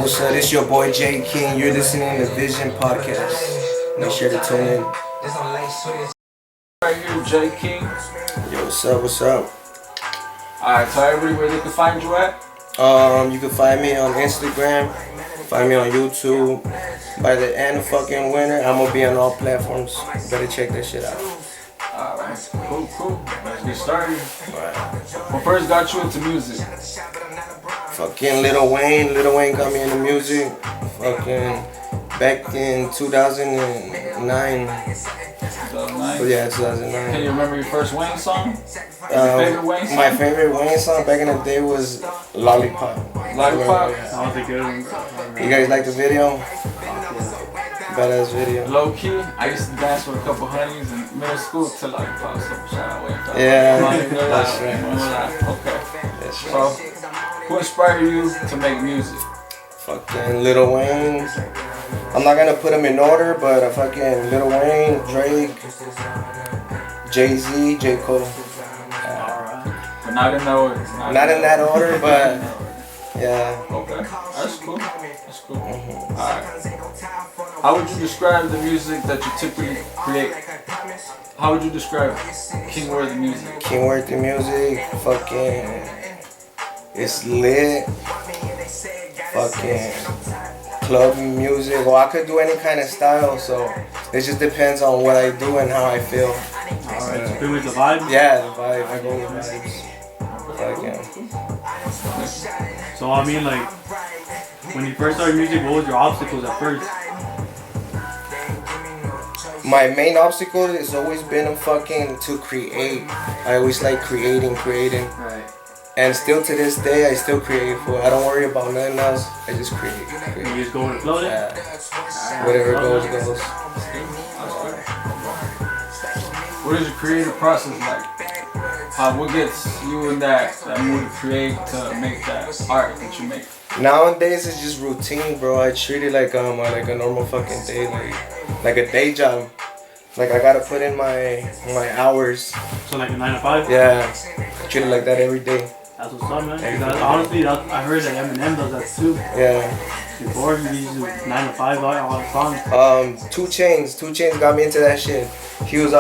What's up? It's your boy J King. You're listening to Visionpodcast. Make sure to tune in. Right here, J King. Yo, what's up? What's up? Alright, tell everybody where they can find you at. You can find me on Instagram. Find me on YouTube. By the end of fucking winter, I'm gonna be on all platforms. Better check that shit out. Alright, cool. Let's get started. Alright. What first got you into music? Fucking Lil Wayne. Lil Wayne got me into music. Fucking back in 2009. 2009? Yeah, Can 2009. you remember your first Wayne song? Your favorite Wayne song? My favorite Wayne song back in the day was Lollipop. Lollipop? That was a good one. You guys like the video? Badass video. Low key, I used to dance with a couple honeys in middle school till Lollipop. So shout out Wayne. Yeah, That's right. Okay. That's So, who inspired you to make music? Fucking Lil Wayne. I'm not gonna put them in order, but fucking Lil Wayne, Drake, Jay-Z, J. Cole. But not in that order. Not in that order, but yeah. Okay, that's cool. Alright. How would you describe the music that you typically create? How would you describe King Worthy music? King Worthy music, fucking, it's lit. Fucking club music. Well, I could do any kind of style, so it just depends on what I do and how I feel. Alright, so pretty much the vibe? Yeah, the vibe. I go with vibes. Fucking. So I mean, like, when you first started music, what was your obstacles at first? My main obstacle has always been fucking to create. I always like creating. Right. And still to this day, I still create. I don't worry about nothing else. I just create. You just go with the flow then? Yeah. Whatever goes, goes. What is your creative process like? What gets you in that mood to create, to make that art that you make? Nowadays, it's just routine, bro. I treat it like a normal fucking day, like a day job. Like I gotta put in my hours. So like a 9 to 5? Yeah, I treat it like that every day. That's what's up, man. Honestly, I heard that Eminem does that too. Yeah. Before he used to 9 to 5 all the songs. 2 Chainz got me into that shit. He was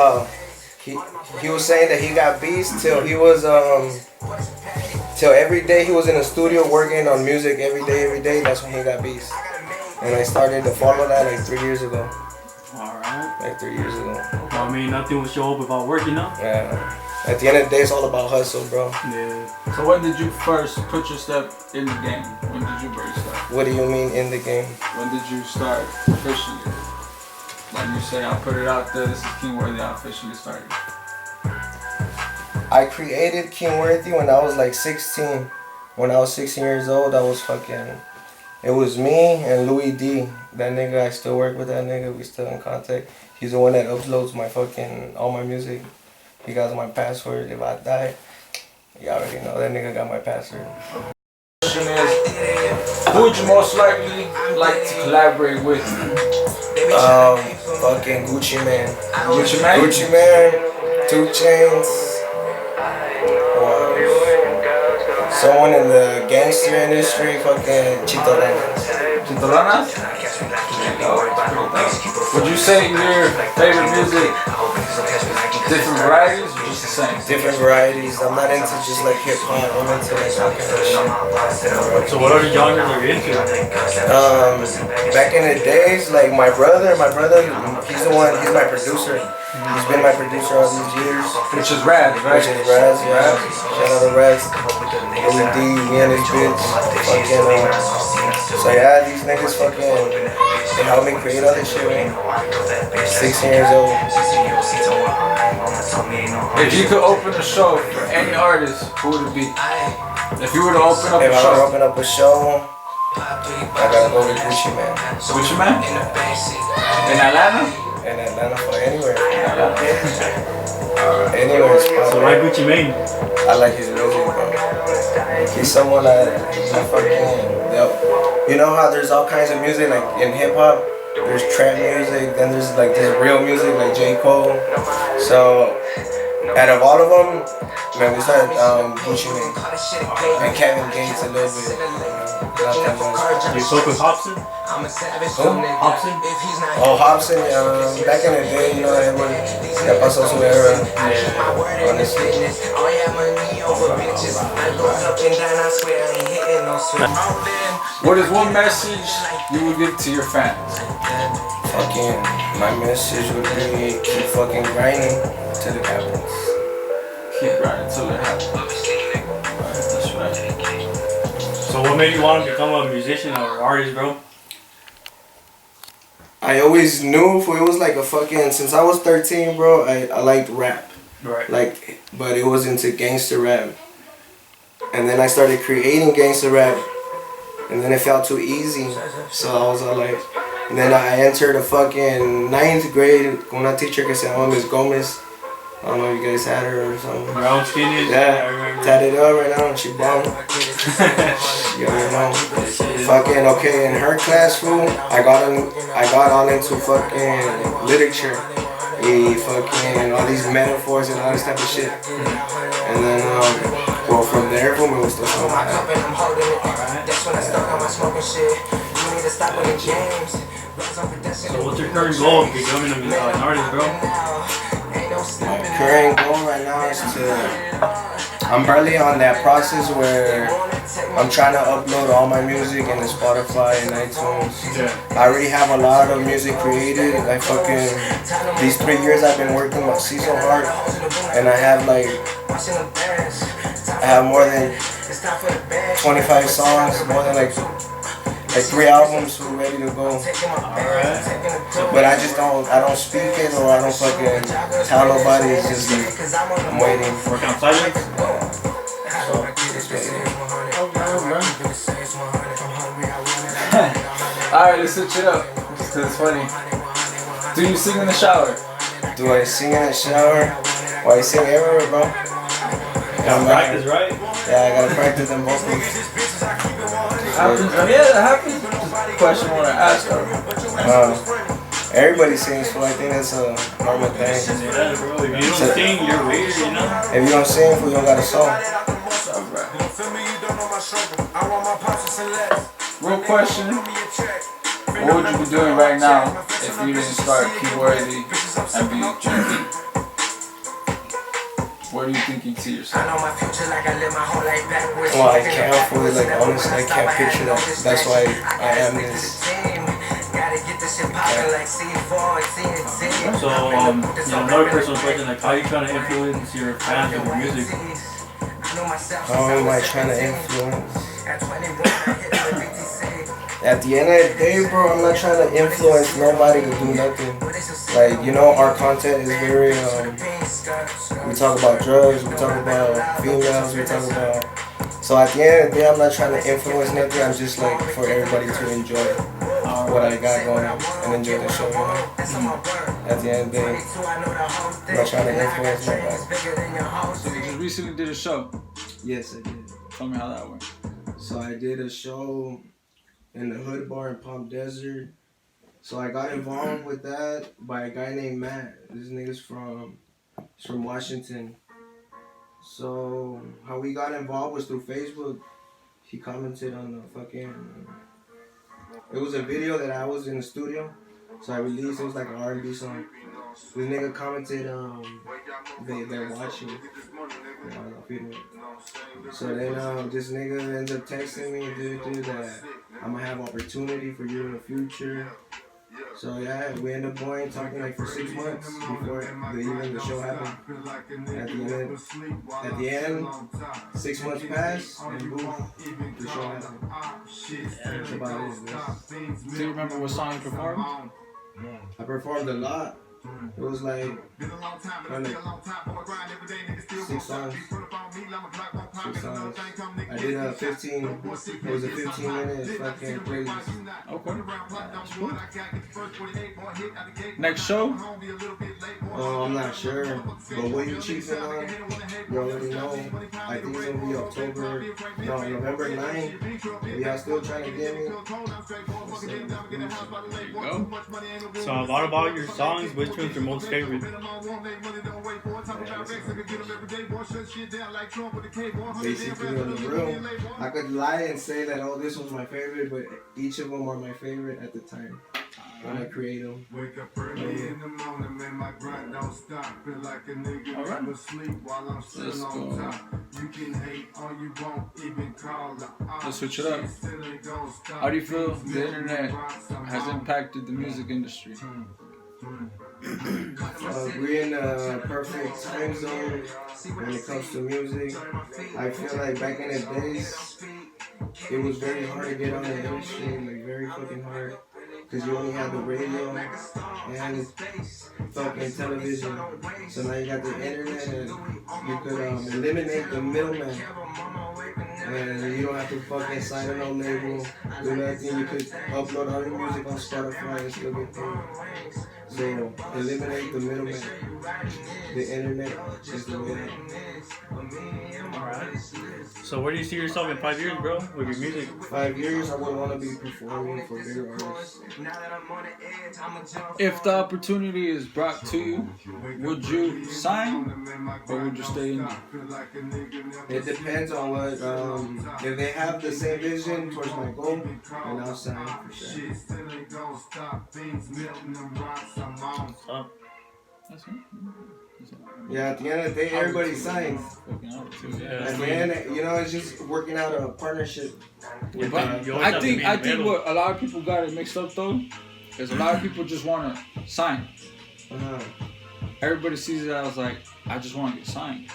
he was saying that he got beats till he was till every day he was in the studio working on music every day. That's when he got beats. And I started to follow that like 3 years ago. Alright. Like 3 years ago. Well, I mean, nothing will show up without working, no? Yeah. At the end of the day, it's all about hustle, bro. Yeah. So when did you first put your step in the game? When did you really start? What do you mean in the game? When did you start officially? Like you say, I put it out there, this is King Worthy, I officially started. I created King Worthy when I was like 16. When I was 16 years old, it was me and Louis D. That nigga, I still work with that nigga. We still in contact. He's the one that uploads all my music. He got my password. If I die, you already know that nigga got my password. Question is, who would you most likely like to collaborate with? Fucking Gucci Man. Gucci Mane? 2 Chainz. Someone in the gangster industry, fucking Chito Chitolanas? Would you say your favorite music, different varieties or just the same? Different varieties. I'm not into just like hip hop. I'm into like all kind of shit. So what other genres are you into? Back in the days, like my brother, he's my producer. He's been my producer all these years. Which is Raz, right? Which is Raz, yeah. Shout out to Raz. Louis D, me and his bitch. Fucking, so yeah, these niggas fucking, they helped me create all this shit, man. 16 years old. If you could open a show for any artist, who would it be? If you were to open up a If I show. were to open up a show, I gotta go with Gucci Man. Gucci Mane? In Atlanta? In Atlanta, for anywhere. Anywhere is So why Gucci Mane? I like his music, bro. He's someone that fucking, you know how there's all kinds of music, like in hip hop, there's trap music, then there's like this real music like J. Cole. So Out of all of them, man, we started Gucci Mane and Kevin Gates a little bit. Not that much. You spoke with Hobson? Who? Hobson? Oh, Hobson, back in the day, you know, everyone that pasó su era. Honestly. What is one message you would give to your fans? Fucking, my message would be keep fucking grinding till it happens. Keep grinding till it happens. Right, that's right. So what made you want to become a musician or artist, bro? I always knew it was like a fucking, since I was 13, bro, I liked rap. Right. Like, but it was into gangster rap. And then I started creating gangster rap. And then it felt too easy. So I was all like, and then I entered a fucking 9th grade con una teacher que se llama Miss Gomez. I don't know if you guys had her or something. Brown skinny? Yeah, I remember. tatted up right now and she bomb. You already know. Fucking okay, in her class, fool, I got on into fucking literature. Fucking all these metaphors and all this type of shit. And then, well, from there, boom, it was the song. So what's your current goal of becoming an artist, bro? My current goal right now is I'm barely on that process where I'm trying to upload all my music into Spotify and iTunes. Yeah. I already have a lot of music created. I fucking, these 3 years I've been working my season hard, and I have more than 25 songs, more than like 3 albums ready to go. But I don't speak it or I don't fucking tell nobody. It's just like, I'm waiting. Working on silence? So, just waiting. Alright, let's switch it up. Just 'cause it's funny. Do you sing in the shower? Do I sing in the shower? Well, I sing everywhere, bro. Gotta practice, right? Yeah, I gotta practice them vocals. Yeah, that happens. Just a question I want to ask her. Everybody sings, so I think that's a normal thing. Yeah, bro. If you don't sing, you're weird, you know? If you don't sing, you don't got a song. Real question. What would you be doing right now if you didn't start Keyworthy and be GP? Where do you think you'd see yourself? Well, I can't fully, honestly, I can't picture that. That's why I am this. So, another personal question, how are you trying to influence your fans with your music? How am I trying to influence? At the end of the day, bro, I'm not trying to influence nobody to do nothing. Our content is very, we talk about drugs, we talk about females, we talk about... So at the end of the day, I'm not trying to influence nothing, I'm just for everybody to enjoy what I got going on and enjoy the show, At the end of the day, I'm not trying to influence nobody. So you just recently did a show. Yes, I did. Tell me how that went. So I did a show in the Hood Bar in Palm Desert. So I got involved with that by a guy named Matt. This nigga's from Washington. So how we got involved was through Facebook. He commented on the fucking... It was a video that I was in the studio. So I released, it was like an R&B song. This nigga commented, they're watching. So then this nigga ends up texting me, dude, that I'm gonna have opportunity for you in the future. So yeah, we end up talking for 6 months before even the show happened. At the end, 6 months passed, and boom, the show happened. That's about it. Do you remember what song you performed? I performed a lot. It was like 6 songs. 2 songs. I did a 15. It was a 15-minute fucking playlist. Okay. Next show? Oh, I'm not sure. But what you cheating on? You already know. I think it's gonna be November 9th. Y'all still trying to get me? There you go. So a lot about your songs, which one's your most favorite? Basically on the real, I could lie and say that this was my favorite, but each of them are my favorite at the time when I create them. Wake up early in the morning, man, my grind don't stop. Feel like a nigga never sleep while I'm still on top. You can hate all you want, even call the Let's switch it up. How do you feel the internet has impacted the music industry? We're in a perfect time zone when it comes to music. I feel like back in the days, it was very hard to get on the industry, like very fucking hard. Because you only have the radio and fucking television. So now you got the internet and you could eliminate the middleman. And you don't have to fucking sign a no label, do nothing. You could upload all your music on Spotify and still get paid. So eliminate the middleman. The internet is the way. Alright. So where do you see yourself in 5 years, bro, with your music? 5 years, I would want to be performing for bigger artists. If the opportunity is brought to you, would you sign or would you stay in? It depends on what, if they have the same vision towards my goal, then I'll sign for sure. That's it. Yeah, at the end of the day, everybody signs. At the end, it's just working out a partnership. But I think what a lot of people got it mixed up though is a lot of people just want to sign. Everybody sees it as like, I just want to get signed.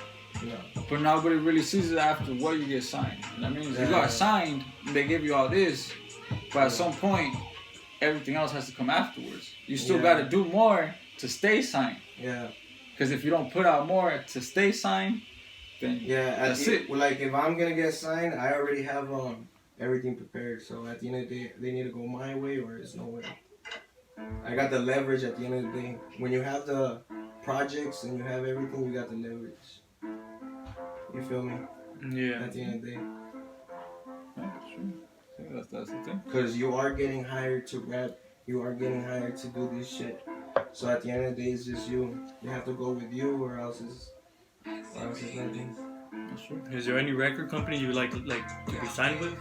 Yeah. But nobody really sees it after what you get signed. That means you got signed, they give you all this, but at some point, everything else has to come afterwards. You still got to do more to stay signed. Yeah. Because if you don't put out more to stay signed, then that's it. Well, like if I'm gonna get signed, I already have everything prepared. So at the end of the day, they need to go my way or it's no way. I got the leverage at the end of the day. When you have the projects and you have everything, you got the leverage. You feel me? Yeah. At the end of the day. That's true. That's the thing. Because you are getting hired to rap. You are getting hired to do this shit. So at the end of the day, it's just you. You have to go with you, or else it's nothing. That's true. Is there any record company you like to be signed with?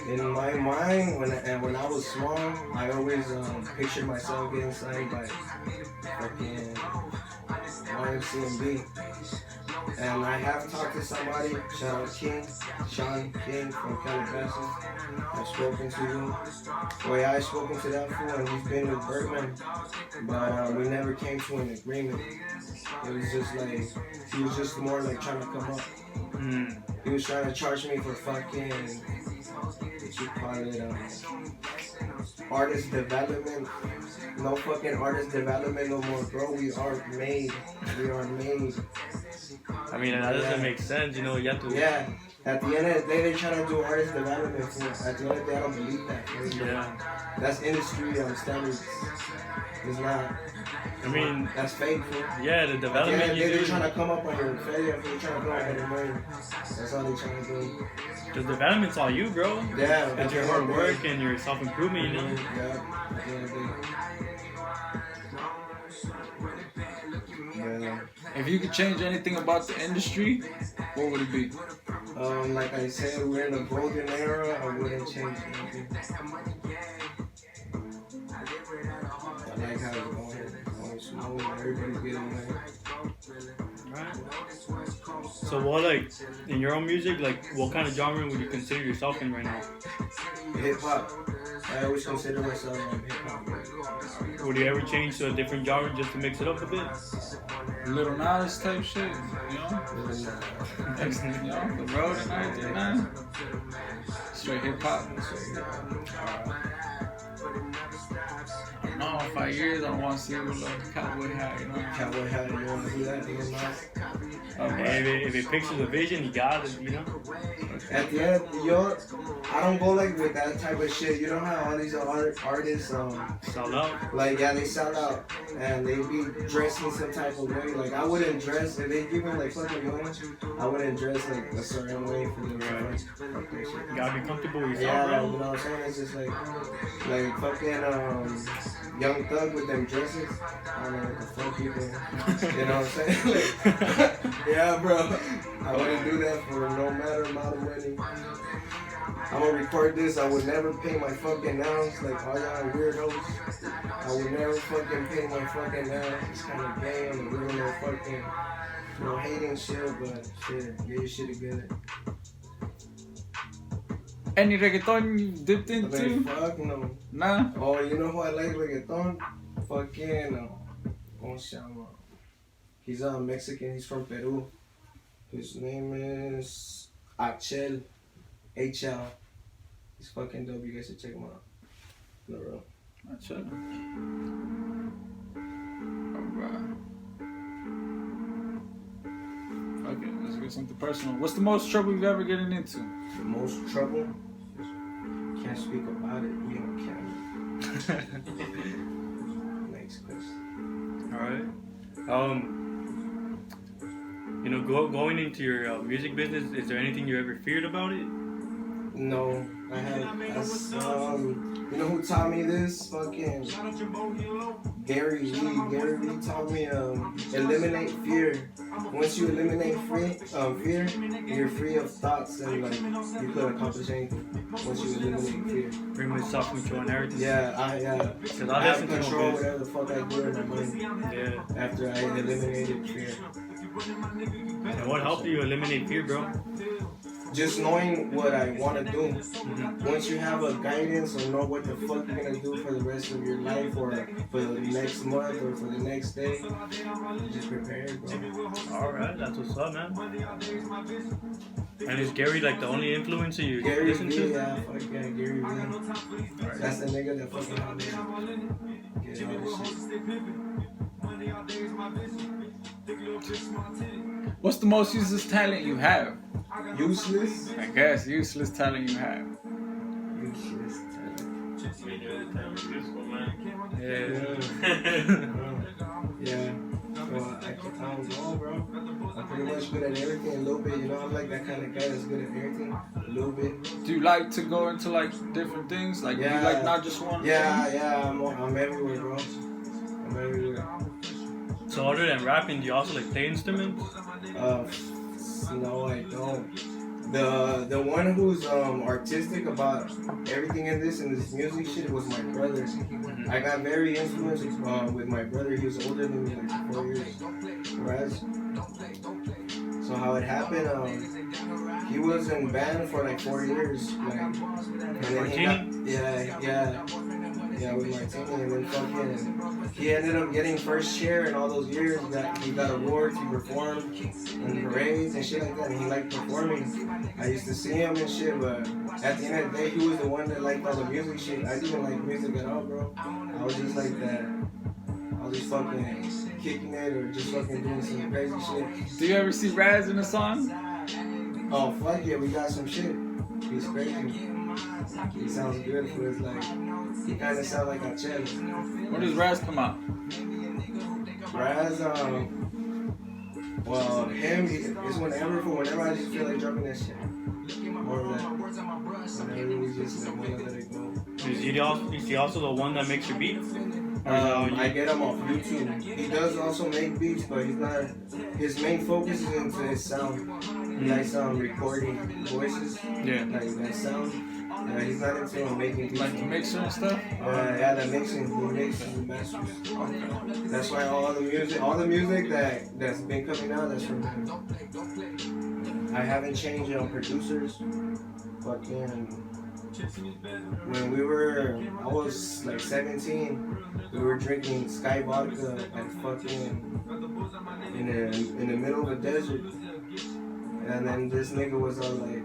In my mind, when I was small, I always pictured myself getting signed by fucking YMCMB. And I have talked to somebody, shout out Sean King from Calabasas. I've spoken to him. Well, I've spoken to that fool and he's been with Bergman. But we never came to an agreement. It was just like, he was just more like trying to come up. He was trying to charge me for fucking, what you call it, artist development. No fucking artist development no more, bro. We are made. I mean, that doesn't make sense, you have to... Yeah, at the end of the day, they're trying to do artist development. At the end of the day, I don't believe that. Yeah. That's industry standards. It's not. I mean... That's fake, bro. Yeah, the development they're trying to come up on your failure. They're trying to go on your money. That's all they're trying to do. The development's all you, bro. Yeah. It's your hard work and your self-improvement, Yeah, at the end of the day. If you could change anything about the industry, what would it be? Like I said, we're in the golden era. I wouldn't change anything. I like how it's going smooth. Everybody's getting money. Right. So what, in your own music, what kind of genre would you consider yourself in right now? Hip hop. I always consider myself hip hop. Would you ever change to a different genre just to mix it up a bit? Little Nas type shit, the road and everything, man. Straight hip hop. I don't know, 5 years, I don't want to see it with a cowboy hat, Cowboy hat, you want to do that? If it pictures a vision, you got it, you know? At the end, I don't go like with that type of shit. You know how all these artists, Sell out. like, yeah, they sell out and they be dressing some type of way. Like, I wouldn't dress, if they give me like fucking money, I wouldn't dress like a certain way for them. Right. You gotta be comfortable with yourself, Yeah, bro. you know what I'm saying? It's just like fucking Young Thug with them dresses. I don't know what the fuck you think. You know what I'm saying? Like, yeah, bro. I wouldn't do that for no matter amount of money. I'm gonna record this. I would never pay my fucking nails like all y'all weirdos. I would never fucking pay my fucking nails. It's kind of gay and we're no fucking no hating shit, but shit, get your shit together. Any reggaeton you dipped Like, into? fuck no. Nah. Oh, you know who I like reggaeton? Fucking, ¿cómo se llama? He's Mexican, he's from Peru. His name is HL. HL. He's fucking dope, you guys should check him out. No, bro. That's it. Alright. Okay, let's get something personal. What's the most trouble you've ever gotten into? The most trouble? Can't speak about it. We on camera. Next question. Alright. You know, going into your music business, is there anything you ever feared about it? No, I had. You know who taught me this? Fucking Gary Lee. Gary Lee taught me eliminate fear. Once you eliminate fear, you're free of thoughts and like you could accomplish anything. Once you eliminate fear. Pretty much self-control and everything. Yeah, I have control whatever the fuck I do in my mind. Yeah. After I eliminated fear. And what helped you eliminate fear, bro? Just knowing what I want to do. Mm-hmm. Once you have a guidance or know what the fuck you're gonna do for the rest of your life or for the next month or for the next day, just prepare, bro. Alright, that's what's up, man. And is Gary like the only influencer you Gary listen to? Yeah, fuck yeah, Gary Vee. That's the nigga that fucking helped me get all this shit. What's the most useless talent you have? Useless? I guess useless talent you have. Useless talent. Yeah. Well, I don't know, bro. I'm pretty much good at everything a little bit. You know, I'm like that kind of guy that's good at everything a little bit. Do you like to go into like different things? Like, yeah. Do you like not just one thing? Yeah. I'm everywhere, bro. I'm everywhere. So other than rapping, do you also like play instruments? No, I don't. The one who's artistic about everything in this music shit was my brother. Mm-hmm. I got very influenced with my brother. He was older than me, like 4 years. Raz. So how it happened, he was in band for like 4 years. Like, and then he got, yeah, with Martini, and then fucking, he ended up getting first chair in all those years. He got awards, he performed in parades and shit like that, and he liked performing. I used to see him and shit, but at the end of the day, he was the one that liked all the music shit. I didn't like music at all, bro. I was just like that. I was just fucking kicking it or just fucking doing some crazy shit. Do you ever see Raz in a song? Oh, fuck yeah, we got some shit. He's crazy. He sounds good for his like. He kind of sounds like a cello. When does Raz come out? Raz, well, him, it's whenever I just feel like dropping that shit. More of that. Whenever we just like want to let it go. Is he also the one that makes your beats? I get him off YouTube. He does also make beats, but he's not. His main focus is into his sound. He likes recording voices. Yeah. Like that sound. Yeah, he's not into making beats. Like the mixer and stuff? Yeah, that mixing. He mixes and masters. That's why all the music that's been coming out, that's from him. I haven't changed on producers. Fucking. When I was like 17, we were drinking Sky vodka at fucking in the middle of the desert, and then this nigga was all like,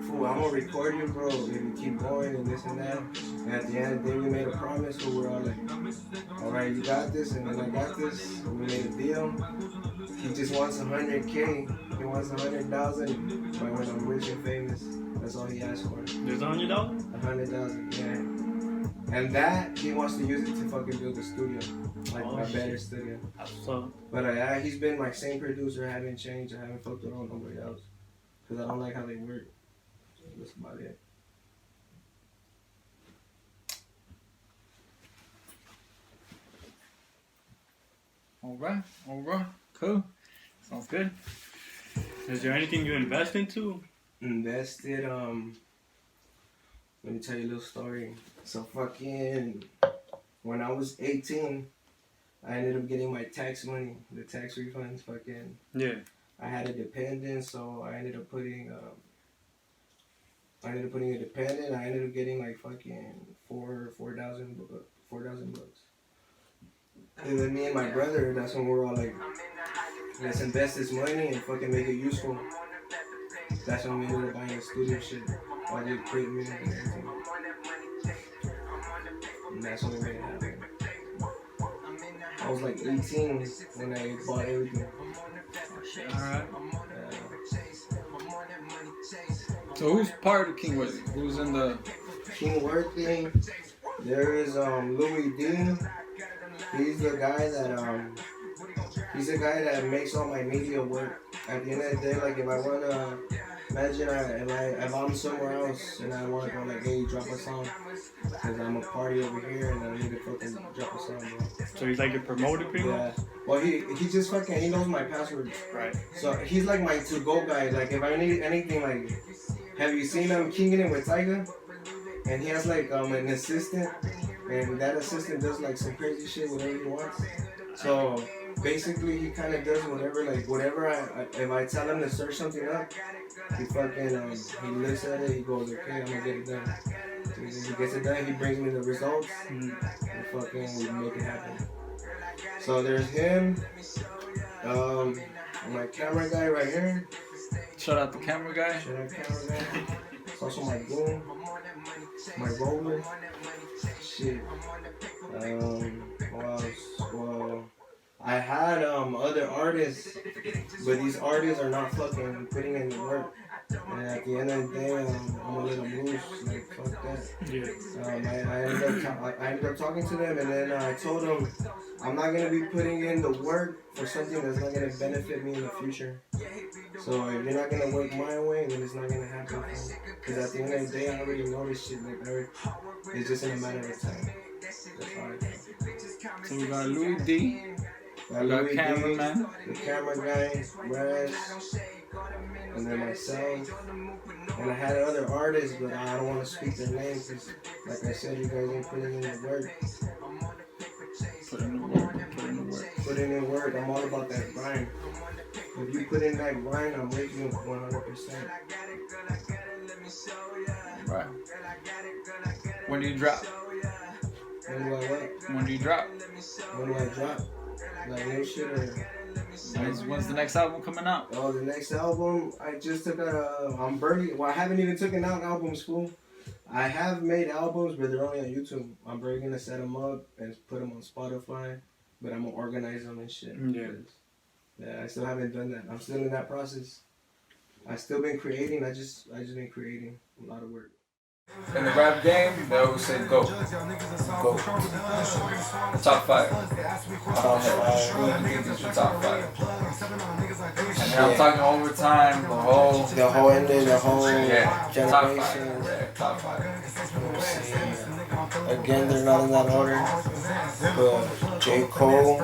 fool, I'm gonna record you, bro, if you keep going and this and that. And at the end of the day, we made a promise, so we're all like, all right, you got this, and then I got this. We made a deal. He just wants 100K. He wants 100,000 by when I'm rich and famous. That's all he asked for. There's 100,000? 100,000, yeah. And that, he wants to use it to fucking build a studio. Like a better studio. So, But he's been my same producer. I haven't changed. I haven't fucked around with nobody else. Because I don't like how they work. That's about it. Alright, cool. Sounds good. is there anything you invest into? Invested, let me tell you a little story. So fucking, when I was 18, I ended up getting my tax money, the tax refunds, fucking. Yeah. I had a dependent, so I ended up putting a dependent. I ended up getting like fucking 4,000 bucks. And then me and my brother, that's when we're all like, let's invest this money and fucking make it useful. That's when we ended up buying the studio shit, all the equipment and everything. And that's when we made it happen. I was like 18 when I bought everything. Alright. So who's part of King Worthy? Who's in the King Worthy? There is Louis D. He's the guy that makes all my media work. At the end of the day, like if I wanna imagine if I'm somewhere else and I wanna go like, hey, drop a song, cause I'm a party over here and I need to fucking drop a song, bro. So he's like your promoter, pretty much? Yeah. Well, he just fucking, he knows my passwords. Right. So he's like my to-go guy. Like if I need anything, like, have you seen him kicking it with Tyga? And he has like an assistant, and that assistant does like some crazy shit, whatever he wants. So basically, he kind of does whatever if I tell him to search something up, he fucking he looks at it, he goes, okay, I'm gonna get it done. He gets it done, he brings me the results, and fucking we make it happen. So there's him, my camera guy right here. shout out the camera guy? Shout out camera guy. It's also my boom, my roller. Shit. What else? Well, I had other artists, but these artists are not fucking putting in the work. And at the end of the day, I'm gonna let them loose. Like fuck that. Yeah. I ended up talking to them, and then I told them I'm not gonna be putting in the work for something that's not gonna benefit me in the future. So if you're not gonna work my way, then it's not gonna happen. Because at the end of the day, I already know this shit. Like, it's just in a matter of time. That's all I think. So we got Louis D. We got cameraman. the camera guy, Raz, and then myself. And I had other artists, but I don't want to speak their names because, like I said, you guys ain't putting in the work. Putting in work. I'm all about that grind. If you put in that grind, I'm with you 100%. Right. When do you drop? When do I what? When do you drop? When do I drop? Like new shit or? When's the next album coming out? Oh, the next album, I just took I'm barely, well, I haven't even taken out albums, fool. I have made albums, but they're only on YouTube. I'm barely gonna set them up and put them on Spotify, but I'm gonna organize them and shit. Yeah. Yeah, I still haven't done that. I'm still in that process. I still been creating. I just been creating a lot of work. In the rap game, they always say go. Go. Top 5. Who do you think is your top 5? And then I'm talking overtime, the whole ending, the whole generation. Top 5. Yeah, top 5. Again, they're not in that order. But J. Cole,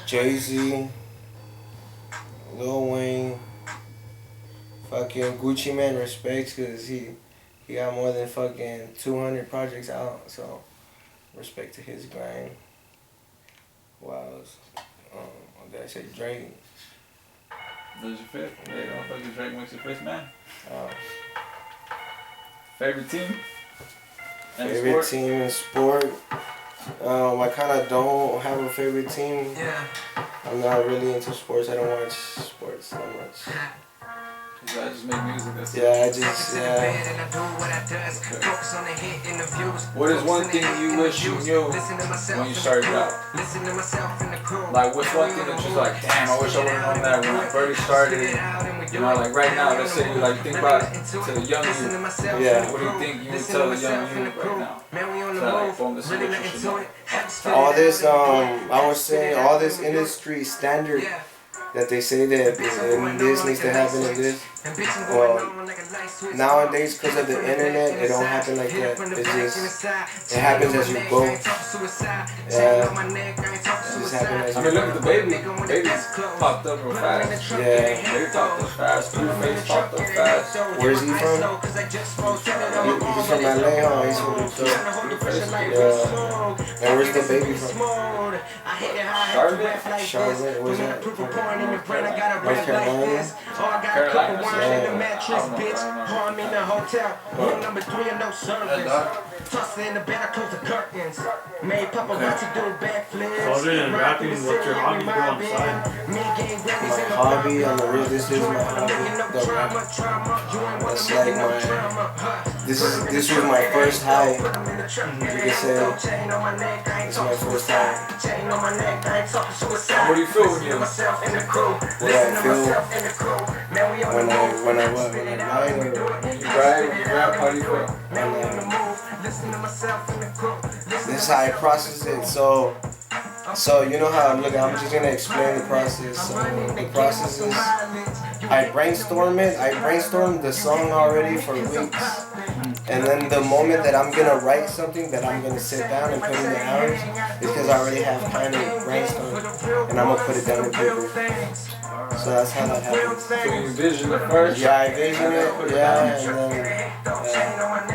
Jay-Z, Lil Wayne, fucking Gucci Man respects because he got more than fucking 200 projects out, so respect to his grind. Wow. Did I say Drake? There's your fifth. Yeah, I don't think Drake makes your fifth man. Oh. Favorite team? Favorite team in sport? I kind of don't have a favorite team. Yeah. I'm not really into sports. I don't watch sports that much. I just make music. That's Yeah, I just What is one thing you wish you knew when you started out? Like, what's one thing that you're like, damn, I wish I would have known that when I first started. You know, like right now, let's say you like think about to the young you. Yeah. What do you think you would tell the young you right now? So like, boom, this is what you should know. all this I was saying all this industry standard that they say that this needs to happen in this. Well, nowadays because of the internet, it don't happen like that. It happens as you go. Yeah, it just happens as I you mean, look go. at the baby. Baby's popped up real fast. Yeah. Baby popped up fast. Blueface popped up fast. Where's he from? He's from LA, huh? He's from Blueface. Yeah. And where's the baby from? Charlotte. Charlotte. Where's that? North Carolina. Carolina. Yeah. Other than rapping, what's your hobby go outside? My hobby on the real, this is my hobby. The rap. That's like this was my first high. You can say it's my first high. What do you feel when you? What I feel when I ride or You rap, how do you feel? this is how I process it. So you know how look, I'm just gonna explain the process. So the process is I brainstorm it. I brainstorm the song already for weeks. And then the moment that I'm gonna write something that I'm gonna sit down and put in the hours is because I already have kind of brainstormed and I'm gonna put it down in paper. So that's how that happens. So you envision it first? Yeah, I vision it. Yeah, and then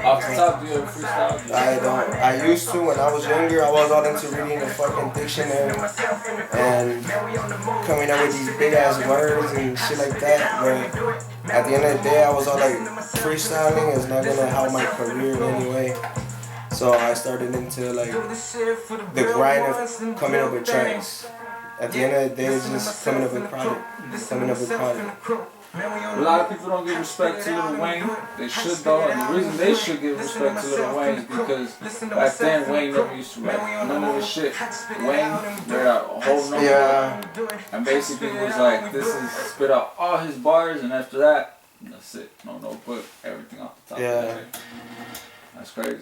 Off the top, do you ever freestyle? I don't. I used to when I was younger. I was all into reading the fucking dictionary and coming up with these big ass words and shit like that. But at the end of the day, I was all like, freestyling is not gonna help my career in any way. So I started into like the grind of coming up with tracks. At the end of the day, it's just coming up with product. Coming up with product. A lot of people don't give respect to Lil Wayne. They should though, and the reason they should give respect to Lil Wayne is because back then Wayne never used to write none of his shit. Wayne read out a whole number, and basically was like, this is spit out all his bars, and after that, that's it. No notebook, everything off the top. Yeah. That's crazy.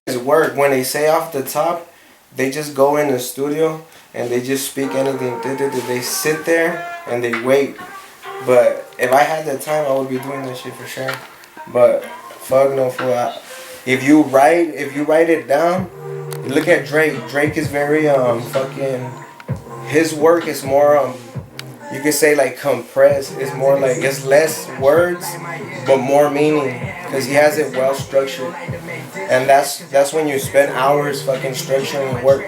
It's work. When they say off the top, they just go in the studio and they just speak anything. They sit there and they wait. But if I had the time, I would be doing that shit for sure. But fuck no, fool. If you write it down, look at Drake. Drake is very fucking. His work is more you could say like compressed. It's more like it's less words, but more meaning, because he has it well structured. And that's when you spend hours fucking structuring your work.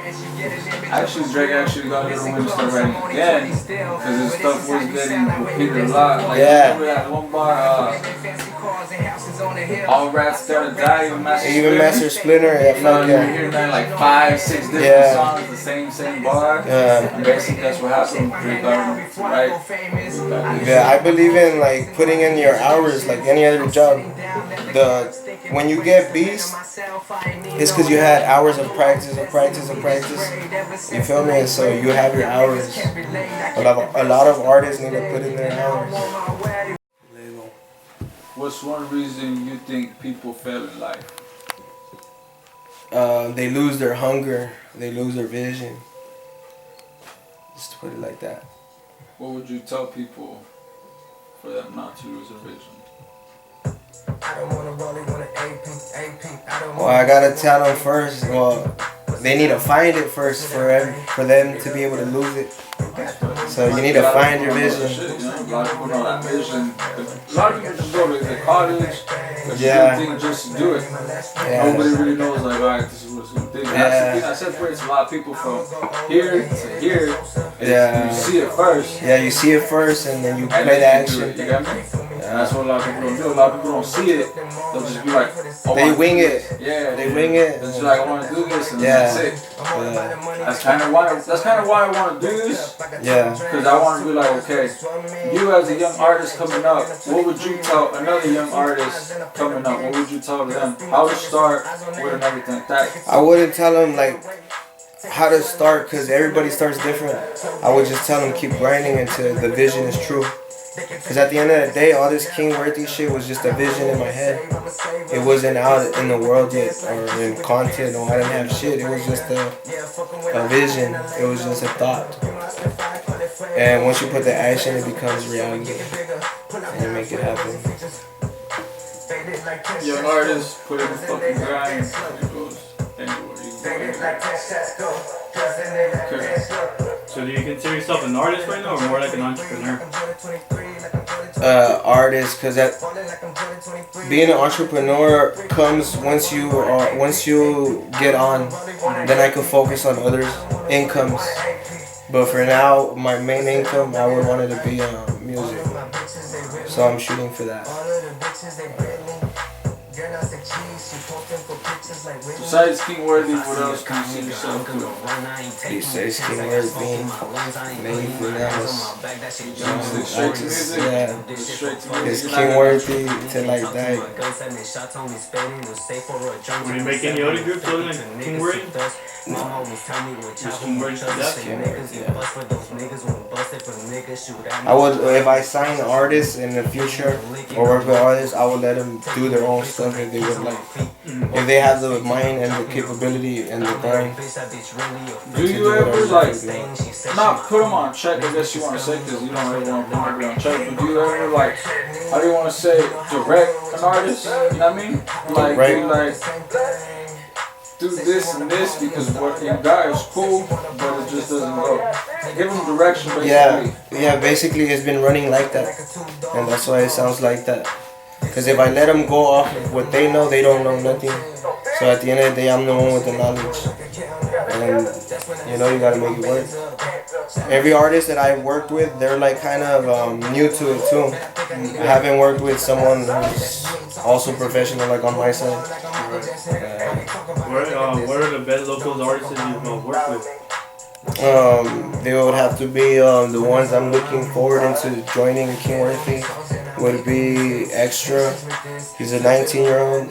Actually, Drake actually got a little window writing again, because his stuff was getting repeated a lot. Like, remember that one bar, all rats gotta die, even Master Splinter, yeah, fuck yeah. You're hearing that like 5, 6 different songs, the same bar. And basically that's what happened. Right? Yeah, I believe in like putting in your hours like any other job. When you get beats, it's because you had hours of practice. You feel me? And so you have your hours. A lot of artists need to put in their hours. What's one reason you think people fail in life? They lose their hunger. They lose their vision. Just to put it like that. What would you tell people for them not to lose their vision? Well, I gotta tell them first. Well, they need to find it first for them to be able to lose it. So you need to find your vision. A lot of people know that vision. A lot of people just go to the college, just to do it. Nobody really knows like, alright, this is what's going to do. That's the thing that separates a lot of people from here to here. You see it first. Yeah, you see it first and then you play the action. You get me? And that's what a lot of people don't do. A lot of people don't see it. They'll just be like, oh, They wing it. Yeah, They wing it. It's just like, I want to do this, and Yeah. that's it. Yeah. That's kind of why I want to do this. Yeah. Because I want to be like, okay, you as a young artist coming up, what would you tell another young artist coming up? What would you tell them? How to start with and everything like that? I wouldn't tell them like how to start because everybody starts different. I would just tell them keep grinding until the vision is true. Because at the end of the day, all this King Worthy shit was just a vision in my head. It wasn't out in the world yet or in content or I didn't have shit. It was just a vision. It was just a thought. And once you put the action, it becomes reality. And you make it happen. Young artists put in the fucking grind. It goes anywhere. Okay. So do you consider yourself an artist right now or more like an entrepreneur? Artist, because being an entrepreneur comes once you get on, then I can focus on other incomes. But for now, my main income, I would want it to be music. So I'm shooting for that. Besides King Worthy, what else can you see yourself doing? Besides King Worthy, anything else? Straight to music? Yeah. Straight to music. It's King Worthy till I die. Would you make any other groups other than King Worthy? No. Just King Worthy to death? I would, if I sign artists in the future or work with artists, I would let them do their own stuff if they would like. If they have the mind and the capability and the grind. Do you ever like, not put them on check, I guess you want to say, because you don't ever want to put anybody on check, but do you ever like, how do you want to say, direct an artist, you know what I mean? Like, do you like, do this and this because what you got is cool, but it just doesn't go. Give them direction, basically. Yeah, basically it's been running like that. And that's why it sounds like that. Because if I let them go off of what they know, they don't know nothing. So at the end of the day, I'm the one with the knowledge. And, you know, you gotta make it work. Every artist that I've worked with, they're like kind of new to it too. I haven't worked with someone who's also professional like on my side. What are the best local artists you've worked with? They would have to be the ones I'm looking forward into joining King Worthy would be Extra. He's a 19-year-old.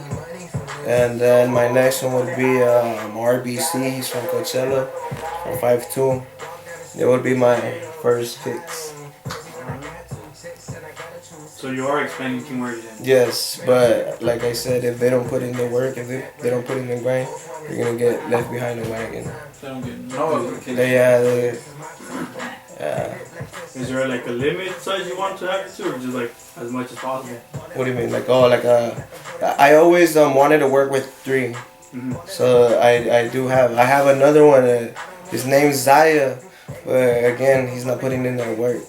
And then my next one would be RBC. He's from Coachella, from 5'2". They would be my first picks. So you are expanding King Worthy then? Yes, but like I said, if they don't put in the work, if they don't put in the grind, they're gonna get left behind the wagon. They don't get no application. Yeah. Is there like a limit size you want to have it to, or just like as much as possible? What do you mean? I always wanted to work with 3. Mm-hmm. So I have another one. His name's Zaya, but again, he's not putting in that work.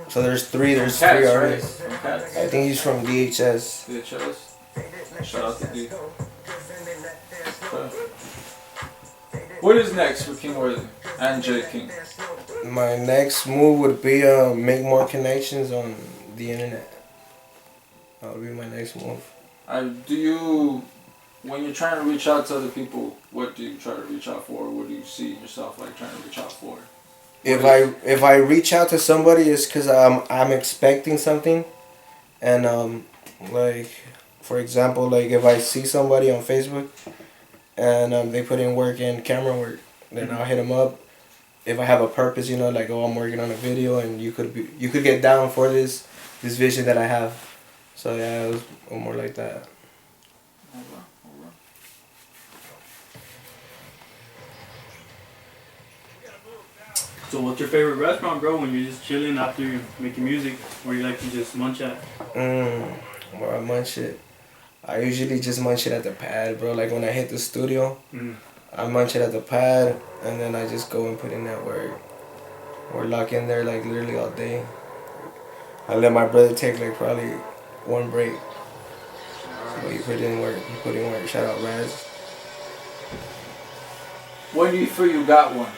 So there's 3 artists. Right? I think he's from DHS. DHS. Shout out to D. What is next for King Worthy and J King? My next move would be make more connections on the internet. That would be my next move. Do you, when you're trying to reach out to other people, what do you try to reach out for? What do you see yourself like trying to reach out for? If I reach out to somebody, it's because I'm expecting something, and like for example, like if I see somebody on Facebook, and they put in work and camera work, then I'll hit them up. If I have a purpose, you know, like I'm working on a video, and you could get down for this vision that I have. So yeah, it was more like that. So what's your favorite restaurant, bro, when you're just chilling after you're making music, or you like to just munch at? Where I munch it. I usually just munch it at the pad, bro. Like when I hit the studio, I munch it at the pad, and then I just go and put in that work. Or lock in there like literally all day. I let my brother take like probably 1 break. But he put in work. Shout out Raz. When do you feel you got one?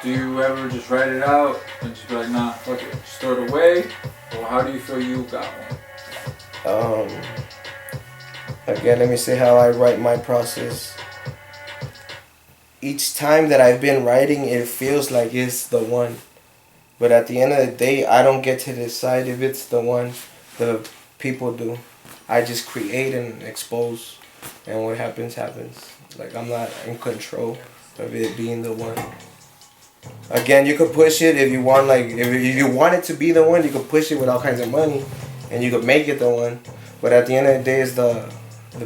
Do you ever just write it out and just be like, nah, fuck it, just throw it away? Or how do you feel you got one? Again, let me say how I write my process. Each time that I've been writing, it feels like it's the one. But at the end of the day, I don't get to decide if it's the one. The people do. I just create and expose. And what happens, happens. Like, I'm not in control of it being the one. Again, you could push it if you want, like, if you want it to be the one, you could push it with all kinds of money. And you could make it the one. But at the end of the day, it's the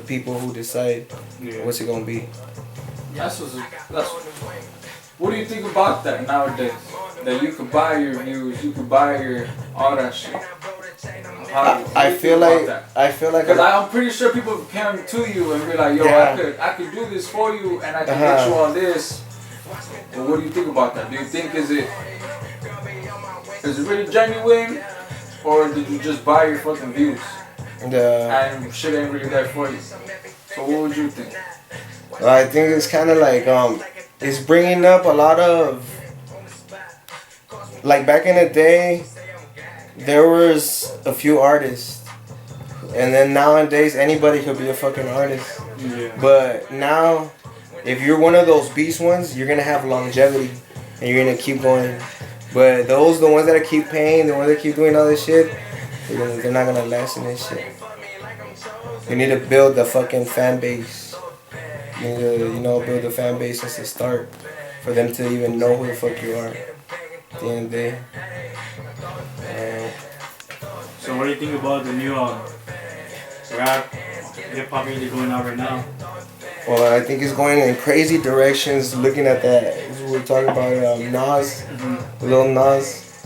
people who decide what's it gonna be. That's what do you think about that nowadays? That you could buy your views, you could buy your all that shit. I feel like because I'm pretty sure people come to you and be like, yo, I could do this for you and I can get you all this. But what do you think about that? Do you think is it really genuine, or did you just buy your fucking views and shit ain't really there for you? So what would you think? I think it's kind of like it's bringing up a lot of, like, back in the day, there was a few artists, and then nowadays anybody could be a fucking artist. Yeah. But now, if you're one of those beast ones, you're gonna have longevity, and you're gonna keep going. But the ones that keep paying, the ones that keep doing all this shit, they're not gonna last in this shit. You need to build the fucking fan base. You need to, build a fan base since the start for them to even know who the fuck you are at the end of the day. So what do you think about the new rap, hip-hop music going out right now? Well, I think it's going in crazy directions. Looking at that, we're talking about Nas, Lil Nas,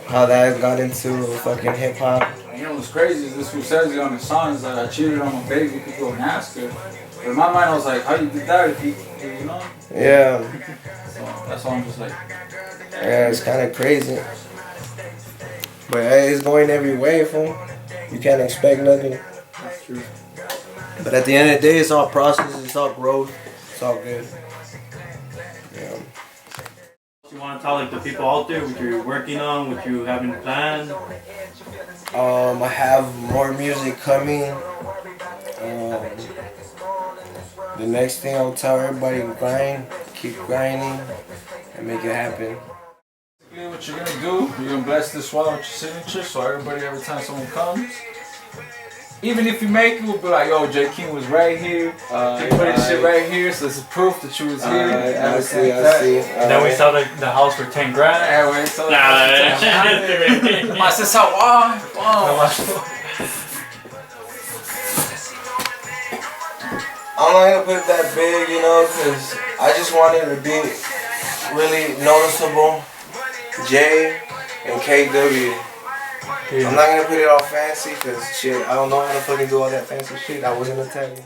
how that got into fucking hip-hop. You know what's crazy is this who says it on his songs that I cheated on my baby, could go and ask her. But in my mind, I was like, how you did that if you know? Yeah. So that's why I'm just like... Yeah, it's kind of crazy. But hey, it's going every way, fool. You can't expect nothing. That's true. But at the end of the day, it's all process, it's all growth, it's all good. Yeah. You want to tell like the people out there what you're working on, what you having planned? I have more music coming. The next thing I'll tell everybody, grind, keep grinding, and make it happen. What you're gonna do, you're gonna bless this wall with your signature, so everybody, every time someone comes, even if you make it, we'll be like, yo, J King was right here. You put this shit right here, so it's proof that you was here. I see. Then we sell the house for $10,000. Yeah, we sold the house for $10,000. Mas você sabe, I'm not gonna put it that big, cause I just want it to be really noticeable. J and KW. I'm not gonna put it all fancy, cause shit, I don't know how to fucking do all that fancy shit. I wasn't gonna tell you.